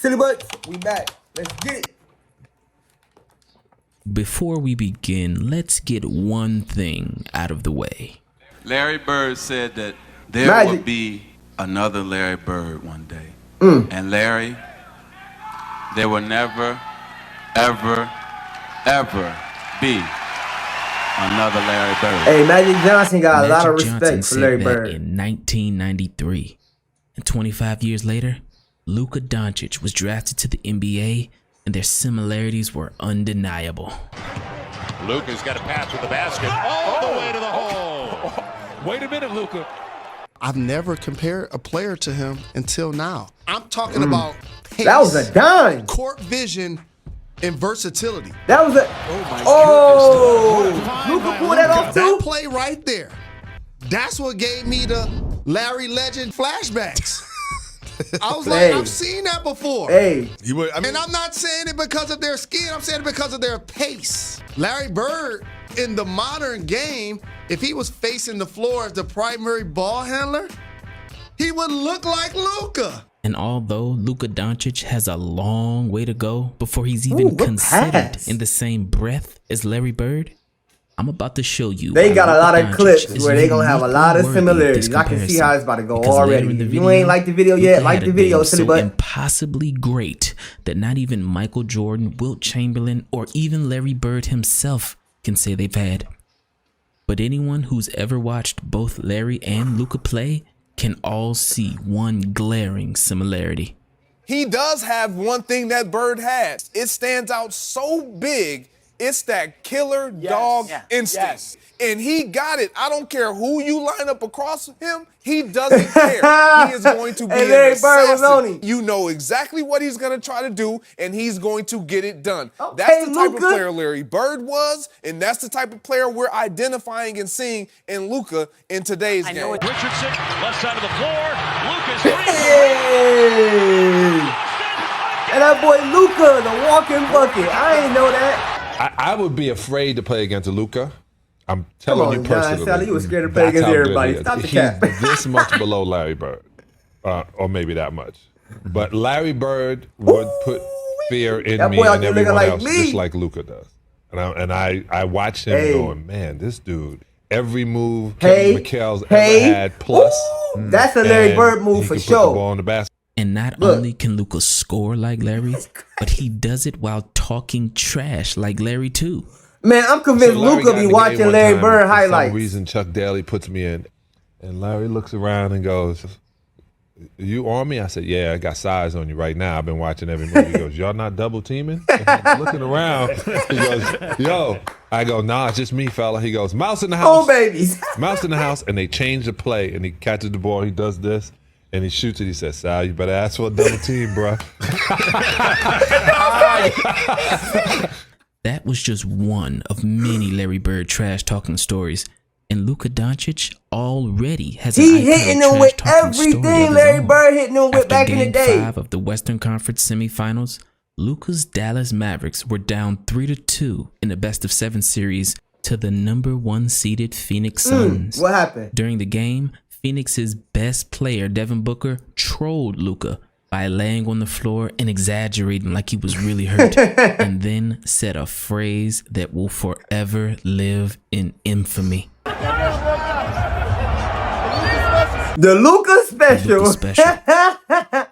Silly butts, we back. Let's get it. Before we begin, let's get one thing out of the way. Larry Bird said that there would be another Larry Bird one day. And Larry, there will never, ever, ever be another Larry Bird. Hey, Magic Johnson got a lot of Magic respect Johnson for Larry said that Bird. in 1993. And 25 years later, LUKA Doncic was drafted to the NBA, and their similarities were undeniable. LUKA's got a pass with the basket all the way to the hole. Wait a minute, LUKA. I've never compared a player to him until now. I'm talking about pace, That was a dime. court vision, and versatility. That was a. Oh, Luka pulled that off too. That play right there, that's what gave me the Larry Legend flashbacks. I was like, I've seen that before. Hey, And I'm not saying it because of their skin. I'm saying it because of their pace. Larry Bird, in the modern game, if he was facing the floor as the primary ball handler, he would look like Luka. And although LUKA Doncic has a long way to go before he's even considered in the same breath as Larry Bird, I'm about to show you. they got a lot of Doncic clips is where they gonna have a lot of uniquely worthy similarities. this I can see how it's about to go Because later already. in the If you video, ain't like the video yet, Luka like had the a video, game silly so butt. impossibly great that not even Michael Jordan, Wilt Chamberlain, or even Larry Bird himself can say they've had. But anyone who's ever watched both Larry and LUKA play can all see one glaring similarity. He does have one thing that Bird has. It stands out so big. It's that killer dog instinct. And he got it. I don't care who you line up across him. He doesn't care. He is going to be an Larry Bird was on assassin. him. You know exactly what he's going to try to do, and he's going to get it done. Okay, That's the type of Luka. player Larry Bird was, and that's the type of player we're identifying and seeing in LUKA in today's game. Richardson, left side of the floor. LUKA's three. Hey, and that boy Luka, the walking bucket. I ain't know that. I would be afraid to play against Luka. I'm Come telling on, you John personally. Sally, you was scared to play that's against how good everybody. he is. Stop the He's cap. this much below Larry Bird, or maybe that much. But Larry Bird would put fear in That me boy out and there looking everyone like else, me. just like Luka does. And I watch him going, man, this dude, every move Kevin McHale's ever had, plus. That's a Larry Bird move he for can put the ball sure. in the basket. And not only can Luka score like Larry, but he does it while talking trash like Larry too. Man, I'm convinced So Larry Luka got in be the game watching one Larry time, Bird for highlights. some reason, Chuck Daly puts me in, and Larry looks around and goes, "You on me?" I said, "Yeah, I got size on you right now. I've been watching every movie." He goes, "Y'all not double teaming?" I'm looking around. He goes, "Yo." I go, "Nah, it's just me, fella." He goes, "Mouse in the house." Oh, babies. Mouse in the house, and they change the play, and he catches the ball. He does this. And he shoots it. He says, "Sal, you better ask for a double team, bro." That was just one of many Larry Bird trash talking stories, and LUKA Doncic already has an He iconic hitting them with trash-talking story of everything his Larry own. Bird hitting them with After back in the Game day. 5 of the Western Conference semifinals, LUKA's Dallas Mavericks were down 3-2 in the best-of-7 series to the #1 seeded Phoenix Suns. What happened? During the game, Phoenix's best player, Devin Booker, trolled LUKA by laying on the floor and exaggerating like he was really hurt, and then said a phrase that will forever live in infamy. The Luka special. LUKA special.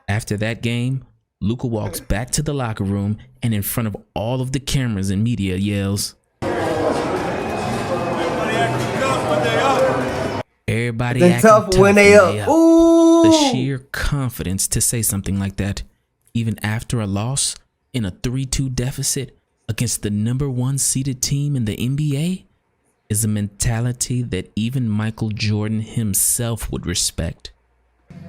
After that game, LUKA walks back to the locker room and in front of all of the cameras and media yells, "Everybody They acting tough when they up. Ooh. The sheer confidence to say something like that, even after a loss in a 3-2 deficit against the #1 seeded team in the NBA, is a mentality that even Michael Jordan himself would respect.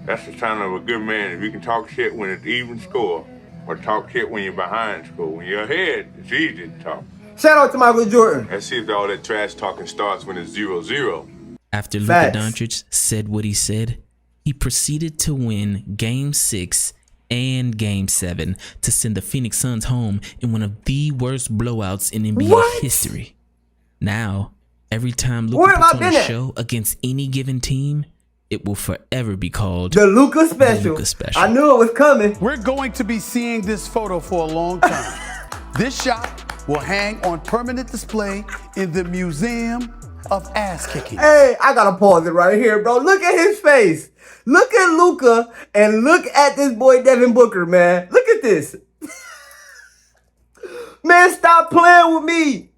That's the sign of a good man. If you can talk shit when it's even score, or talk shit when you're behind score. When you're ahead, it's easy to talk. Shout out to Michael Jordan. Let's see if all that trash talking starts when it's 0-0. After LUKA Doncic said what he said, he proceeded to win Game 6 and Game 7 to send the Phoenix Suns home in one of the worst blowouts in NBA history. Now, every time LUKA puts on a show against any given team, it will forever be called the LUKA special. The LUKA special. I knew it was coming. We're going to be seeing this photo for a long time. This shot will hang on permanent display in the Museum of Ass Kicking. Hey, I gotta pause it right here, bro. Look at his face. Look at LUKA and look at this boy Devin Booker, man. Look at this. Man, stop playing with me.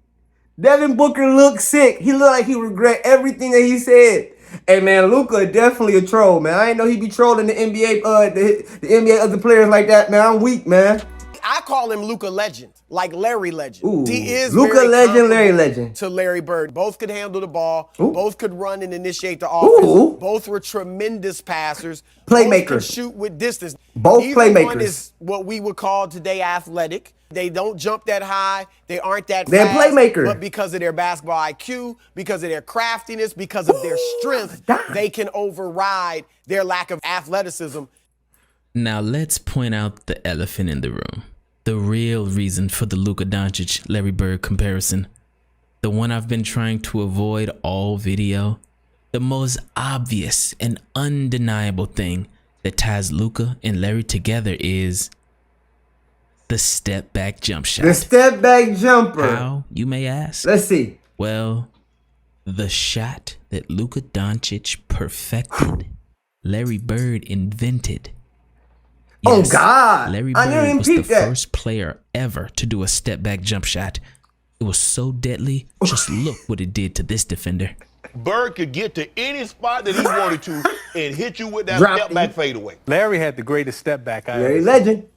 Devin Booker looks sick. He looked like he regret everything that he said. Hey, man, LUKA definitely a troll, man. I ain't know he be trolling the NBA, the NBA other players like that, man. I'm weak, man. I call him LUKA Legend, like Larry Legend. Ooh, He is LUKA Legend, Larry Legend. To Larry Bird. Both could handle the ball. Ooh. Both could run and initiate the offense. Ooh. Both were tremendous passers. Playmakers. Both could shoot with distance. Both Neither playmakers. one is what we would call today athletic. They don't jump that high. They aren't that They're fast. playmakers. But because of their basketball IQ, because of their craftiness, because of their strength, they can override their lack of athleticism. Now let's point out the elephant in the room. The real reason for the Luka Doncic Larry Bird comparison. The one I've been trying to avoid all video. The most obvious and undeniable thing that ties Luka and Larry together is the step back jump shot. The step back jumper. How, you may ask? Let's see. Well, the shot that Luka Doncic perfected, Larry Bird invented. Oh, God. Larry I didn't Bird even was the peep that. first player ever to do a step back jump shot. It was so deadly. Just look what it did to this defender. Bird could get to any spot that he wanted to and hit you with that Drop step back fadeaway. Larry had the greatest step back I Larry ever Legend. seen.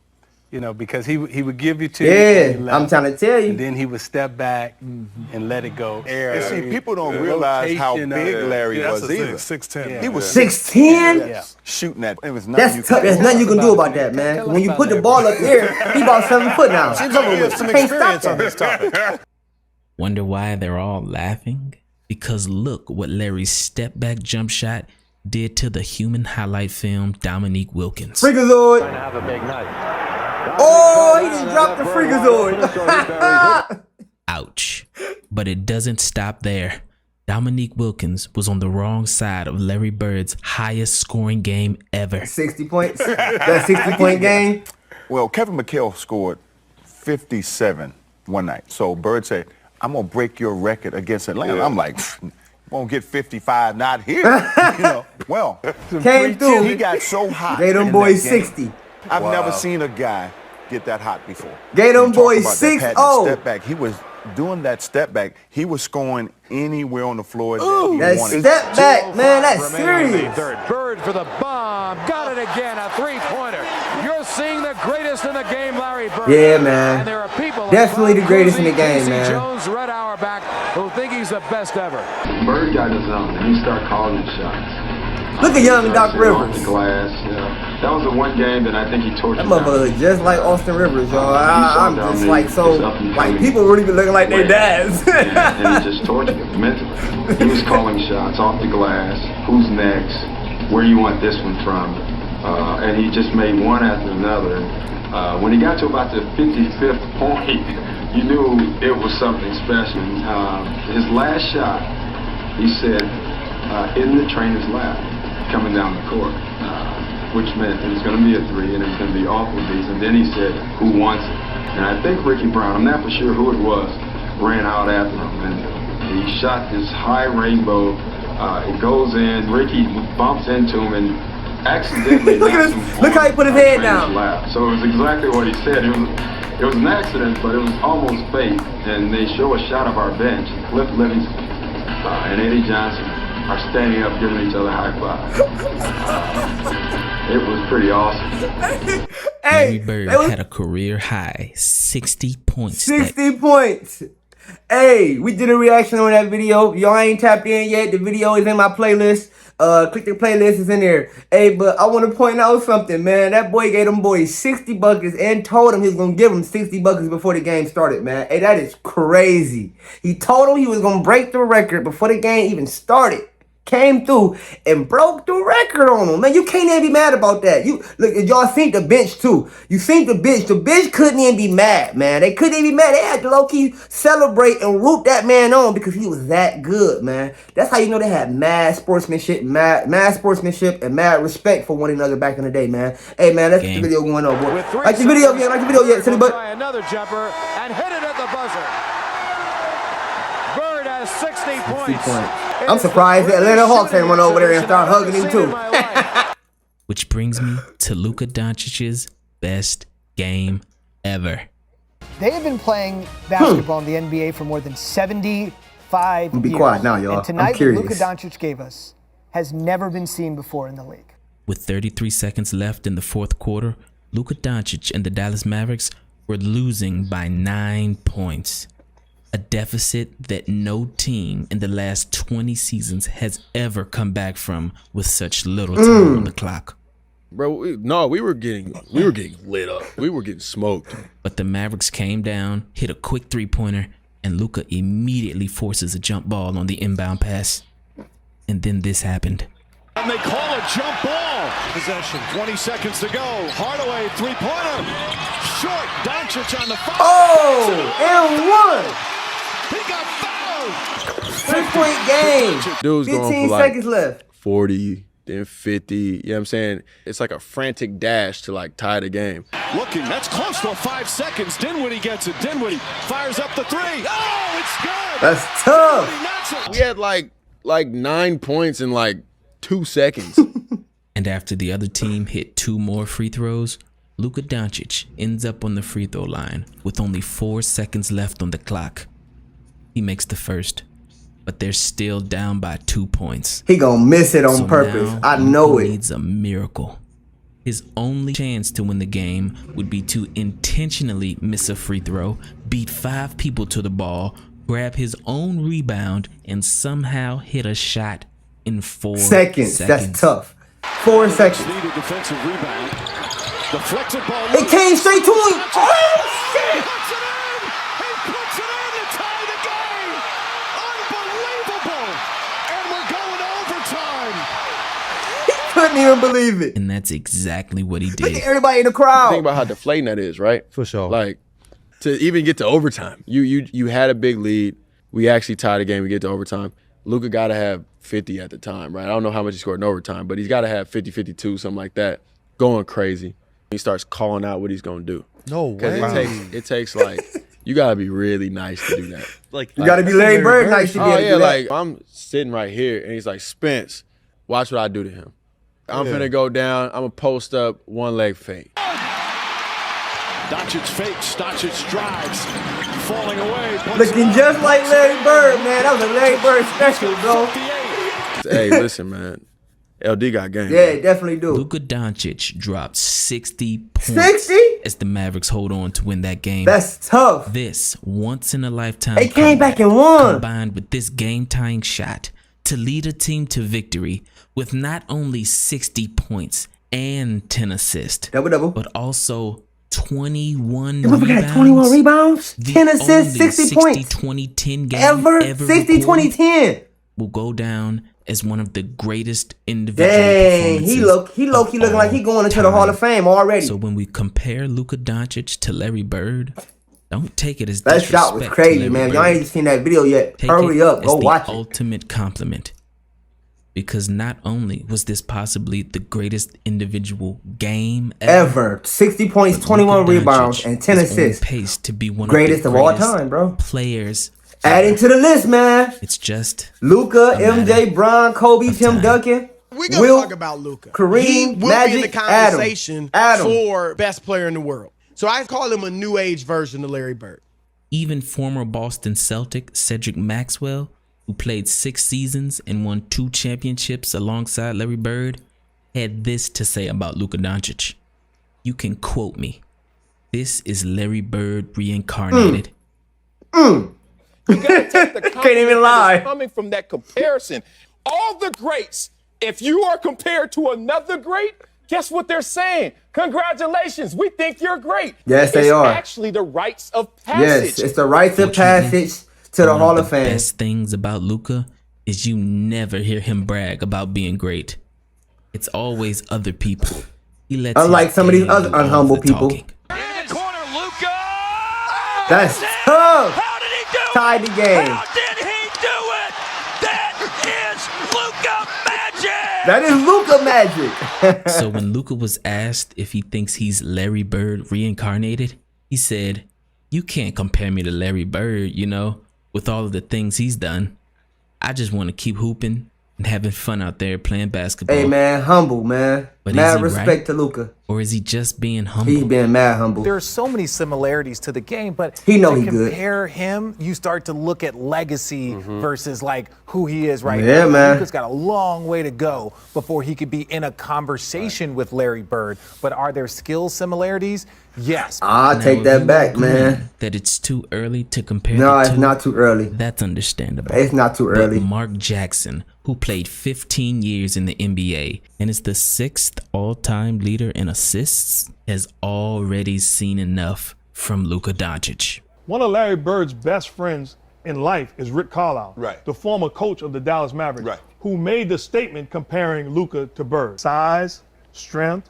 You know, because he would give you two. Yeah, I'm trying to tell you. And then he would step back and let it go. And see, people don't realize how big Larry was either. 6'10". He was 6'10"? Yeah. shooting that. It was That's tough. There's nothing you can do about that, man. When you put the ball up there, he about 7 foot now. Seems like we have some Can't stop experience on that. this topic. Wonder why they're all laughing? Because look what Larry's step back jump shot did to the human highlight film Dominique Wilkins. Freakazoid. Oh, he just dropped the Freakazoid. Ouch. But it doesn't stop there. Dominique Wilkins was on the wrong side of Larry Bird's highest scoring game ever. 60 points. That 60-point game. Well, Kevin McHale scored 57 one night. So Bird said, I'm going to break your record against Atlanta. I'm like, won't get 55, not here. You know, well, Came through. he got so hot. Gave them in boys that game. 60. I've never seen a guy get that hot before. Gave them You talk boys about that 6-0. step back. He was doing that step back. He was scoring anywhere on the floor that he That wanted. step back, man, that's serious. Bird for the bomb. Got it again, a three-pointer. You're seeing the greatest in the game, Larry Bird. Yeah, man. And there are people Definitely like the greatest in the Cousy, game, Casey man. Jones, Red Auerbach, who think he's the best ever. Bird got his own, and he started calling his shots. Look at young Doc Rivers. Off the glass, that was the one game that I think he tortured. That motherfucker look just like Austin Rivers, y'all. I'm just like so, like people really be looking like their dads. and he just tortured him mentally. He was calling shots off the glass. Who's next? Where you want this one from? And he just made one after another. When he got to about the 55th point, you knew it was something special. His last shot, he said, in the trainer's lap, coming down the court, which meant it was going to be a three and it was going to be off of these. And then he said, who wants it? And I think Ricky Brown, I'm not for sure who it was, ran out after him. And he shot this high rainbow. It goes in. Ricky bumps into him and accidentally Look at this. Look how he put his head down. Lap. So it was exactly what he said. It was an accident, but it was almost fate. And they show a shot of our bench. Cliff Livingston and Eddie Johnson are standing up giving each other high fives. It was pretty awesome. Larry Bird had a career high 60 points. 60 points. Hey, we did a reaction on that video. Y'all ain't tapped in yet. The video is in my playlist. Click the playlist, it's in there. Hey, but I want to point out something, man. That boy gave them boys 60 buckets and told him he was going to give them 60 buckets before the game started, man. Hey, that is crazy. He told him he was going to break the record before the game even started. came through and broke the record on him. Man, you can't even be mad about that. You look, y'all seen the bench too. You seen the bench. The bench couldn't even be mad, man. They couldn't even be mad. They had to low-key celebrate and root that man on because he was that good, man. That's how you know they had mad sportsmanship, mad sportsmanship, and mad respect for one another back in the day, man. Hey, man, that's the video going on, boy. Like the video, yeah, like the video, yeah. Silly butt. Try another jumper and hit it at the buzzer. Bird has 60 points. I'm surprised the Atlanta Hawks ain't run over there and start hugging him too. Which brings me to Luka Doncic's best game ever. They have been playing basketball in the NBA for more than 75 years. Be quiet now, y'all. And tonight, I'm curious. what Luka Doncic gave us has never been seen before in the league. With 33 seconds left in the fourth quarter, Luka Doncic and the Dallas Mavericks were losing by 9 points. A deficit that no team in the last 20 seasons has ever come back from with such little time on the clock. Bro, we were getting lit up. We were getting smoked. But the Mavericks came down, hit a quick three-pointer, and Luka immediately forces a jump ball on the inbound pass. And then this happened. And they call a jump ball. Possession, 20 seconds to go. Hardaway, three-pointer. Short, Doncic on the foul. Oh, and one. He got fouled. 3-point game. Dude's 15 going for like seconds left. 40, then 50. You know what I'm saying? It's like a frantic dash to like tie the game. Looking, that's close to 5 seconds. Dinwiddie gets it. Dinwiddie fires up the three. Oh, it's good. That's tough. We had like 9 points in like 2 seconds. And after the other team hit 2 more free throws, Luka Doncic ends up on the free throw line with only 4 seconds left on the clock. He makes the first, but they're still down by 2 points. He gonna miss it on purpose. I know it. Needs a miracle. His only chance to win the game would be to intentionally miss a free throw, beat 5 people to the ball, grab his own rebound, and somehow hit a shot in 4 seconds. That's tough. 4 seconds. Needed defensive rebound. Deflected ball. It came straight to him. Oh, shit. He puts it in to tie the game. Unbelievable. And we're going to overtime. Couldn't even believe it. And that's exactly what he Look did. at everybody in the crowd. Think about how deflating that is, right? For sure. Like, to even get to overtime, you had a big lead. We actually tied the game. We get to overtime. Luka got to have 50 at the time, right? I don't know how much he scored in overtime, but he's got to have 50, 52, something like that, going crazy. He starts calling out what he's going to do. No way. It takes like, you got to be really nice to do that. You got to be Larry Bird nice to be able to do that. Like, I'm sitting right here, and he's like, Spence, watch what I do to him. I'm finna go down. I'm going to post up, one leg fake. Doncic fakes. Doncic drives. Falling away. Looking just like Larry Bird, man. That was a Larry Bird special, bro. Hey, listen, man. LD got game. Yeah, it definitely do. Luka Doncic dropped 60 points 60? as the Mavericks hold on to win that game. That's tough. This once-in-a-lifetime They came back and won. combined with this game-tying shot to lead a team to victory with not only 60 points and 10 assists, double, but also 21 we rebounds. got 21 rebounds, 10 assists, 60 points. 60-20-10 game Ever 60-20-10 will go down as one of the greatest individual Dang, performances. he low-key looking like he going into the Hall of Fame already. So when we compare Luka Doncic to Larry Bird, don't take it as that disrespect. shot was crazy, man. Y'all ain't seen that video yet. Take Hurry up, go watch it. Ultimate compliment. Because not only was this possibly the greatest individual game ever, 60 points, 21 rebounds, and 10 assists. Pace to be one greatest of the all time, bro. Players. Adding to the list, man. It's just Luka, MJ, Bron, Kobe, Tim Duncan. We're going to talk about Luka. Kareem, he will Magic, be in the conversation Adam. for best player in the world. So I call him a new age version of Larry Bird. Even former Boston Celtic Cedric Maxwell, who played 6 seasons and won 2 championships alongside Larry Bird, had this to say about Luka Doncic. You can quote me. This is Larry Bird reincarnated. You gotta take the Can't even lie. Coming from that comparison. All the greats, if you are compared to another great, guess what they're saying? Congratulations, we think you're great. Yes, they are. It's actually the rites of passage. Yes, it's the rites of passage to the Hall of Fame. Best things about Luka is you never hear him brag about being great. It's always other people. He lets unlike some of these other unhumble people. Talking. That's tough. How did he do it? Tied the game. How did he do it? That is LUKA magic. That is LUKA magic. So when LUKA was asked if he thinks he's Larry Bird reincarnated, he said, "You can't compare me to Larry Bird, you know, with all of the things he's done. I just want to keep hooping and having fun out there playing basketball." Hey, man, humble, man. But mad is he respect right? to LUKA. Or is he just being humble? He's being mad humble. There are so many similarities to the game, but he know to he good. compare him, you start to look at legacy versus like who he is right Yeah, now. man. LUKA's got a long way to go before he could be in a conversation with Larry Bird. But are there skill similarities? Yes. I'll take that back, man. That it's too early to compare No, the it's two, not too early. That's understandable. It's not too early. But Mark Jackson, who played 15 years in the NBA and is the 6th all-time leader in assists, has already seen enough from Luka Doncic. One of Larry Bird's best friends in life is Rick Carlisle, the former coach of the Dallas Mavericks, who made the statement comparing Luka to Bird. Size, strength,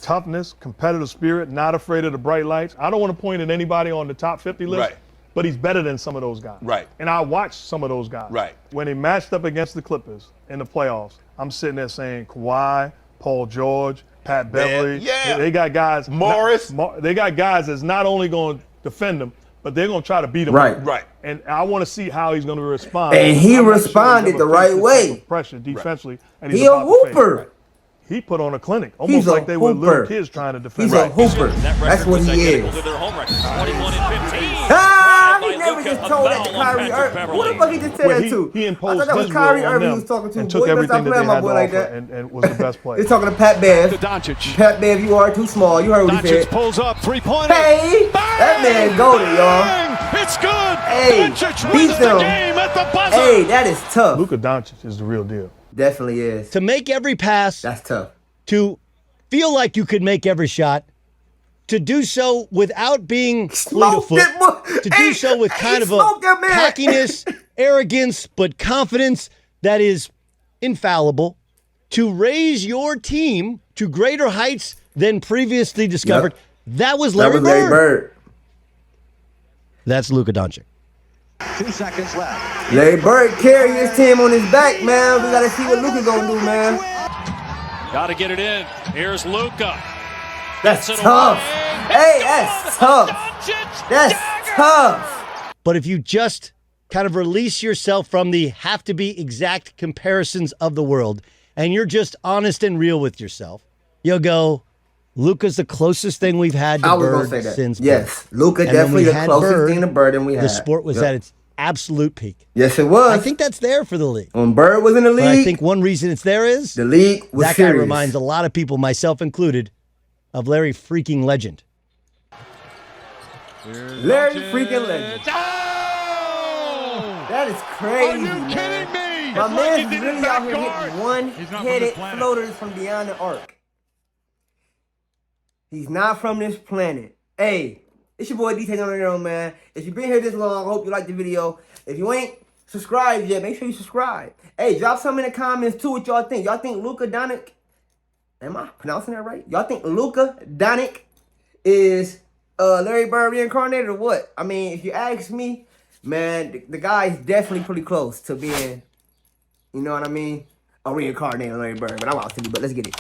toughness, competitive spirit, not afraid of the bright lights. I don't want to point at anybody on the top 50 list, but he's better than some of those guys. And I watched some of those guys. When they matched up against the Clippers in the playoffs, I'm sitting there saying Kawhi, Paul George, Pat Beverly. They got guys. Morris. They got guys that's not only going to defend them, but they're going to try to beat him. Right. And I want to see how he's going to respond. And he responded the right way. Pressure defensively. And He a hooper. He put on a clinic, almost He's a like they were little hooper. kids trying to defend. He's a hooper. That's what he is. He never just told that to Kyrie Irving. Who the fuck he just said that to? He I imposed thought that was his Kyrie will on Irving he them was talking to. and Boy, took you better everything stop that playing they my had boy to like offer that. and was the best player. He's talking to Pat Bev. Doncic. Pat Bev, you are too small. You heard what he Doncic said. pulls up, three-pointer. Hey, that man goated, y'all. It's good. Hey, Doncic beat wins the them. game at the buzzer. Hey, that is tough. Luka Doncic is the real deal. Definitely is. To make every pass. That's tough. To feel like you could make every shot. To do so without being fleet of foot. To do so with kind of a cockiness, arrogance, but confidence that is infallible. To raise your team to greater heights than previously discovered. Yep. That was Larry Bird. That's Luka Doncic. 2 seconds left. Larry Bird carried his team on his back, man. We got to see what Luka's going to do, man. Got to get it in. Here's Luka. That's tough. Hey, that's tough. That's tough. But if you just kind of release yourself from the have to be exact comparisons of the world, and you're just honest and real with yourself, you'll go, Luka's the closest thing we've had to Bird since Yes, Bird. Luka And definitely when we the had closest Bird, thing to Bird than we had. The sport was at its absolute peak. Yes, it was. I think that's there for the league. When Bird was in the league, But I think one reason it's there is the league was that serious. guy reminds a lot of people, myself included, of Larry freaking Legend. Larry freaking Legend. That is crazy. Are you kidding me? My man's really out here hitting one-headed floaters from beyond the arc. He's not from this planet. Hey, it's your boy DtaeNoDinero, man. If you've been here this long, I hope you liked the video. If you ain't subscribed yet, make sure you subscribe. Hey, drop some in the comments too what y'all think. Y'all think Luka Doncic, am I pronouncing that right? Y'all think Luka Doncic is Larry Bird reincarnated or what? I mean, if you ask me, man, the guy's definitely pretty close to being, you know what I mean, a reincarnated Larry Bird. But I'm out to you, but let's get it.